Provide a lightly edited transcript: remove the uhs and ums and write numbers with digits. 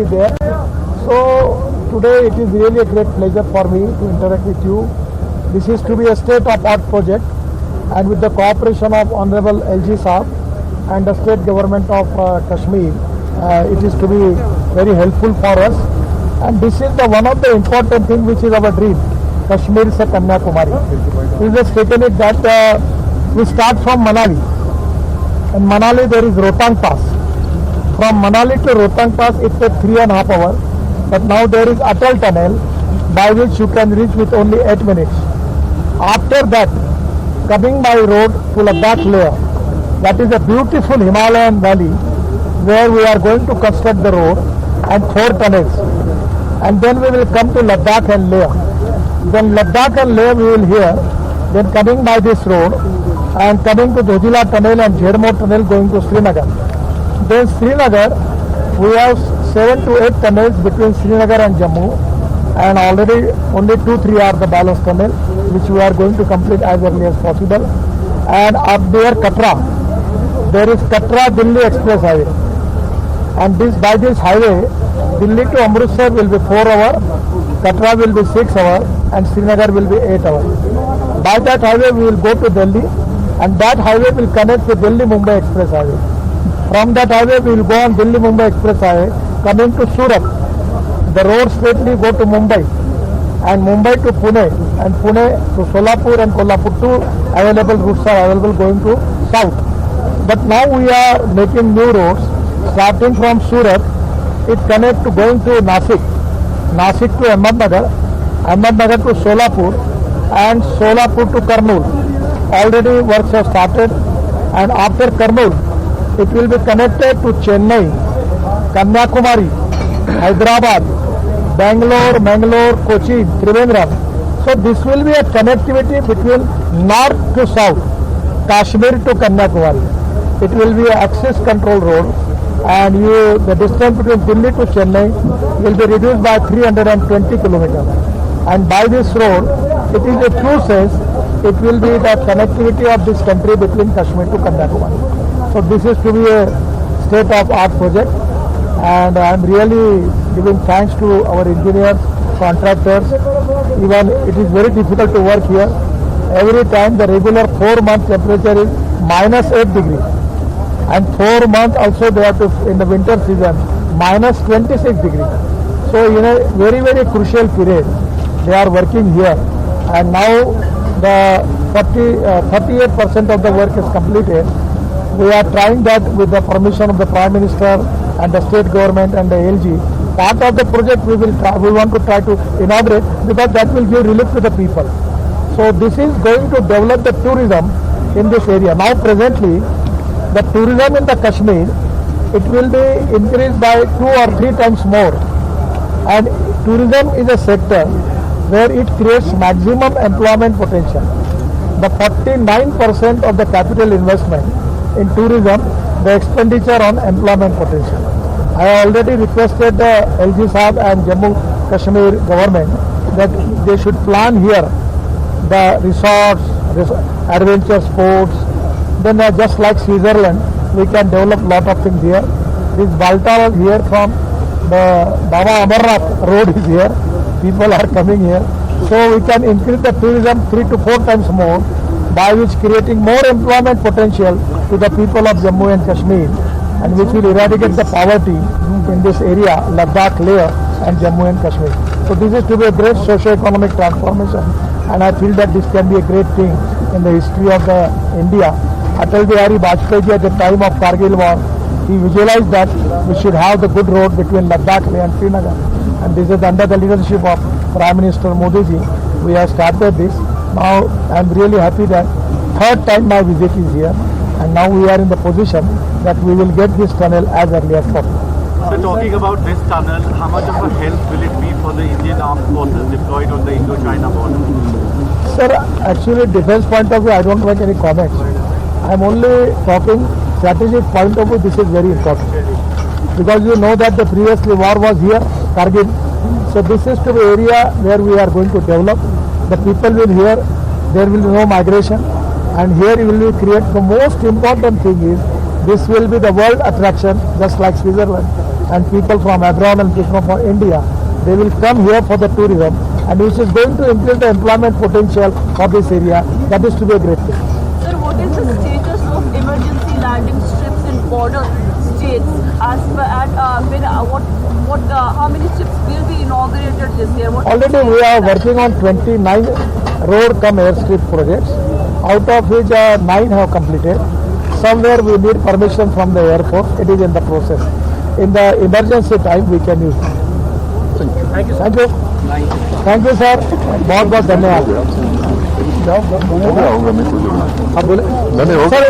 there. So today it is really a great pleasure for me to interact with you. This is to be a state-of-art project, and with the cooperation of Honorable LG Saab and the state government of Kashmir, it is to be very helpful for us. And this is the one of the important thing which is our dream, Kashmir se Kanyakumari. We just taken it that we start from Manali. In Manali there is Rohtang Pass. From Manali to Rohtang Pass it takes 3.5 hours, but now there is Atal Tunnel by which you can reach with only 8 minutes. After that, coming by road to Ladakh Leh, that is a beautiful Himalayan valley where we are going to construct the road and 4 tunnels. And then we will come to Ladakh and Leh. Then Ladakh and Leh we will hear, then coming by this road and coming to Dojila Tunnel and Jhermo Tunnel going to Srinagar. Then Srinagar, we have 7 to 8 tunnels between Srinagar and Jammu, and already only 2-3 are the balance tunnel, which we are going to complete as early as possible. And up there Katra, there is Katra Delhi Express Highway, and by this highway, Delhi to Amritsar will be 4 hours, Katra will be 6 hours, and Srinagar will be 8 hours. By that highway we will go to Delhi, and that highway will connect with Delhi Mumbai Express Highway. From that highway we will go on Delhi Mumbai Express Highway, coming to Surat. The road straightly go to Mumbai, and Mumbai to Pune, and Pune to Solapur, and Kolhapur. 2 available routes are available going to south. But now we are making new roads starting from Surat. It connects to going to Nasik, Nasik to Ahmednagar, Ahmednagar to Solapur, and Solapur to Kurnool. Already works have started, and after Kurnool it will be connected to Chennai, Kanyakumari, Hyderabad, Bangalore, Mangalore, Kochi, Trivandrum. So this will be a connectivity between north to south, Kashmir to Kanyakumari. It will be an access control road, and the distance between Delhi to Chennai will be reduced by 320 kilometers. And by this road, it is a true sense, it will be the connectivity of this country between Kashmir to Kanyakumari. So this is to be a state-of-art project, and I am really giving thanks to our engineers, contractors. Even it is very difficult to work here. Every time the regular 4-month temperature is -8 degrees, and 4 months also they have to, in the winter season, -26 degrees. So in a very, very crucial period they are working here, and now the 38% of the work is completed. We are trying that with the permission of the Prime Minister and the state government and the LG. Part of the project we want to try to inaugurate, because that will give relief to the people. So this is going to develop the tourism in this area. Now presently, the tourism in the Kashmir, it will be increased by 2 or 3 times more. And tourism is a sector where it creates maximum employment potential. The 49% of the capital investment in tourism, the expenditure on employment potential. I already requested the LG Saab and Jammu Kashmir government that they should plan here the resorts, adventure sports. Then just like Switzerland, we can develop lot of things here. This Balta here from the Baba Amarnath road is here. People are coming here. So we can increase the tourism 3 to 4 times more, by which creating more employment potential to the people of Jammu and Kashmir, and which will eradicate the poverty in this area, Ladakh, Leh and Jammu and Kashmir. So this is to be a great socio-economic transformation, and I feel that this can be a great thing in the history of the India. Atal Bihari Vajpayee at the time of Kargil war, he visualized that we should have the good road between Ladakh, Leh and Srinagar. And this is under the leadership of Prime Minister Modi ji. We have started this. Now I am really happy that 3rd time my visit is here, and now we are in the position that we will get this tunnel as early as possible. So talking about this tunnel, how much of a help will it be for the Indian armed forces deployed on the Indo-China border? Sir, actually defense point of view I don't make any comments. I am only talking strategic point of view. This is very important, because you know that the previously war was here, Kargil. So this is to the area where we are going to develop. The people will hear, there will be no migration, and here we will create. The most important thing is this will be the world attraction, just like Switzerland. and people from abroad and people from India, they will come here for the tourism, and which is going to increase the employment potential for this area. That is to be a great thing. Sir, what is the status of emergency landing strips in border states? As per and how many strips will be inaugurated this year? Already we are working on 29 road cum airstrip projects, out of which 9 have completed. Somewhere we need permission from the airport. It is in the process. In the emergency time we can use it. Thank you. Thank you. Thank you sir. बहुत बहुत धन्यवाद. आप बोले? Sir